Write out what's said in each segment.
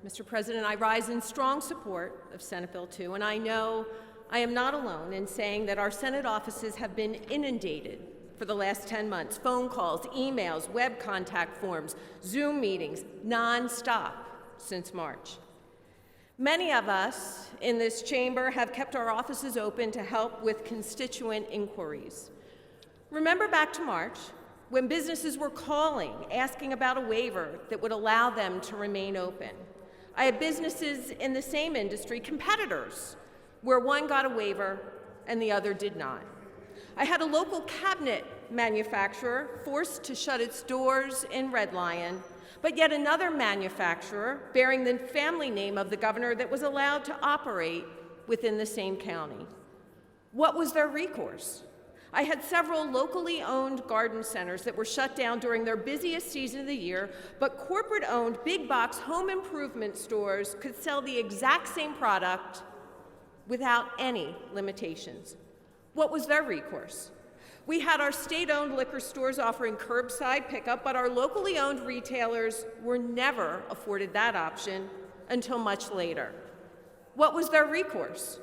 Mr. President, I rise in strong support of Senate Bill 2, and I know I am not alone in saying that our Senate offices have been inundated for the last 10 months. Phone calls, emails, web contact forms, Zoom meetings, nonstop since March. Many of us in this chamber have kept our offices open to help with constituent inquiries. Remember back to March, when businesses were calling, asking about a waiver that would allow them to remain open. I had businesses in the same industry, competitors, where one got a waiver and the other did not. I had a local cabinet manufacturer forced to shut its doors in Red Lion, but yet another manufacturer bearing the family name of the governor that was allowed to operate within the same county. What was their recourse? I had several locally owned garden centers that were shut down during their busiest season of the year, but corporate-owned big box home improvement stores could sell the exact same product without any limitations. What was their recourse? We had our state-owned liquor stores offering curbside pickup, but our locally owned retailers were never afforded that option until much later. What was their recourse?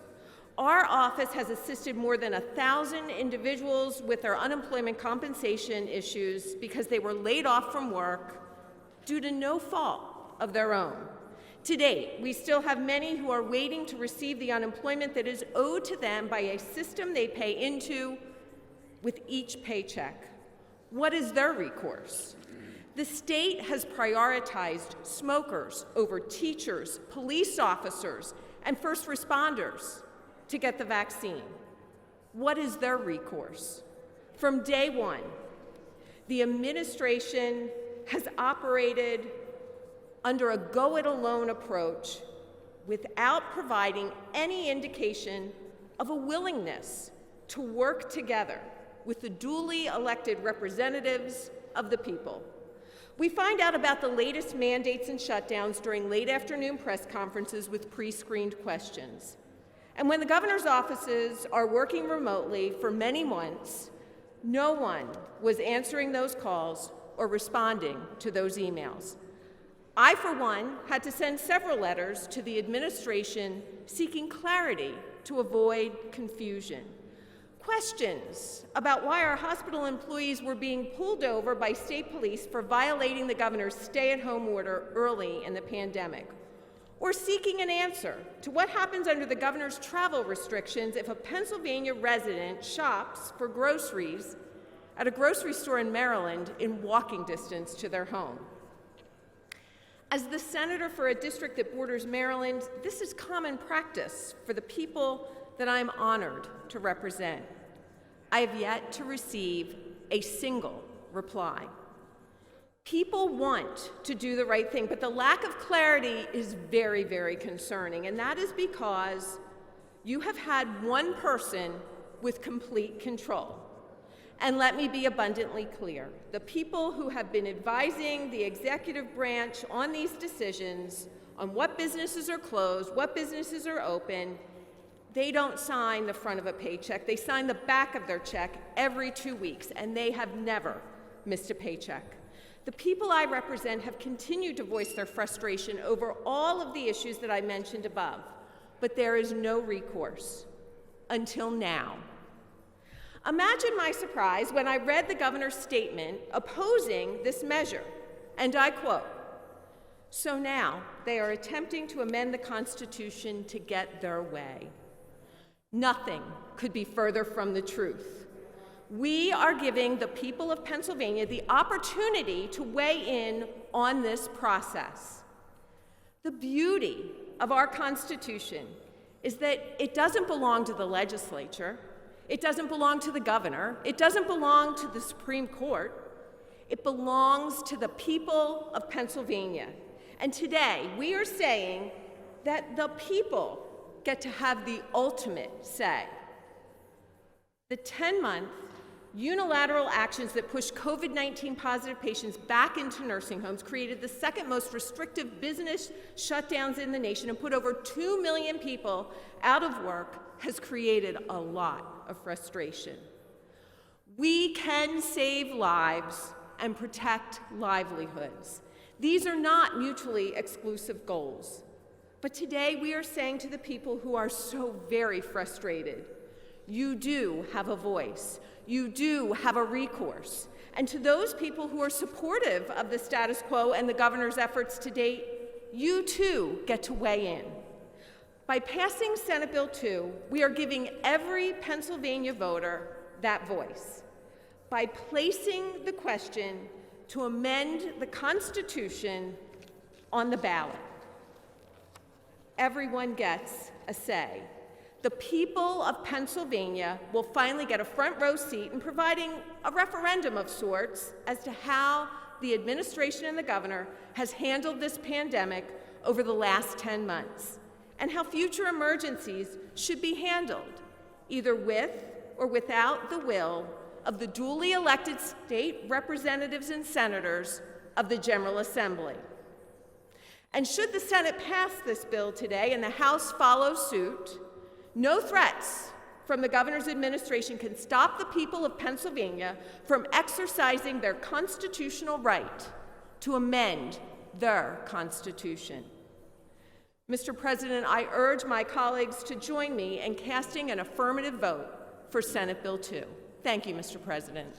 Our office has assisted more than 1,000 individuals with their unemployment compensation issues because they were laid off from work due to no fault of their own. To date, we still have many who are waiting to receive the unemployment that is owed to them by a system they pay into with each paycheck. What is their recourse? The state has prioritized smokers over teachers, police officers, and first responders to get the vaccine. What is their recourse? From day one, the administration has operated under a go-it-alone approach without providing any indication of a willingness to work together with the duly elected representatives of the people. We find out about the latest mandates and shutdowns during late afternoon press conferences with pre-screened questions. And when the governor's offices are working remotely for many months, no one was answering those calls or responding to those emails. I, for one, had to send several letters to the administration seeking clarity to avoid confusion. Questions about why our hospital employees were being pulled over by state police for violating the governor's stay-at-home order early in the pandemic, or seeking an answer to what happens under the governor's travel restrictions if a Pennsylvania resident shops for groceries at a grocery store in Maryland in walking distance to their home. As the senator for a district that borders Maryland, this is common practice for the people that I'm honored to represent. I have yet to receive a single reply. People want to do the right thing, but the lack of clarity is very, very concerning, and that is because you have had one person with complete control. And let me be abundantly clear. The people who have been advising the executive branch on these decisions, on what businesses are closed, what businesses are open, they don't sign the front of a paycheck. They sign the back of their check every 2 weeks, and they have never missed a paycheck. The people I represent have continued to voice their frustration over all of the issues that I mentioned above, but there is no recourse until now. Imagine my surprise when I read the governor's statement opposing this measure, and I quote, "So now they are attempting to amend the Constitution to get their way." Nothing could be further from the truth. We are giving the people of Pennsylvania the opportunity to weigh in on this process. The beauty of our Constitution is that it doesn't belong to the legislature. It doesn't belong to the governor. It doesn't belong to the Supreme Court. It belongs to the people of Pennsylvania. And today, we are saying that the people get to have the ultimate say. The 10-month unilateral actions that pushed COVID-19 positive patients back into nursing homes created the second most restrictive business shutdowns in the nation and put over 2 million people out of work has created a lot of frustration. We can save lives and protect livelihoods. These are not mutually exclusive goals. But today we are saying to the people who are so very frustrated, you do have a voice. You do have a recourse. And to those people who are supportive of the status quo and the governor's efforts to date, you too get to weigh in. By passing Senate Bill 2, we are giving every Pennsylvania voter that voice. By placing the question to amend the Constitution on the ballot, everyone gets a say. The people of Pennsylvania will finally get a front row seat in providing a referendum of sorts as to how the administration and the governor has handled this pandemic over the last 10 months, and how future emergencies should be handled, either with or without the will of the duly elected state representatives and senators of the General Assembly. And should the Senate pass this bill today and the House follow suit, no threats from the governor's administration can stop the people of Pennsylvania from exercising their constitutional right to amend their Constitution. Mr. President, I urge my colleagues to join me in casting an affirmative vote for Senate Bill 2. Thank you, Mr. President.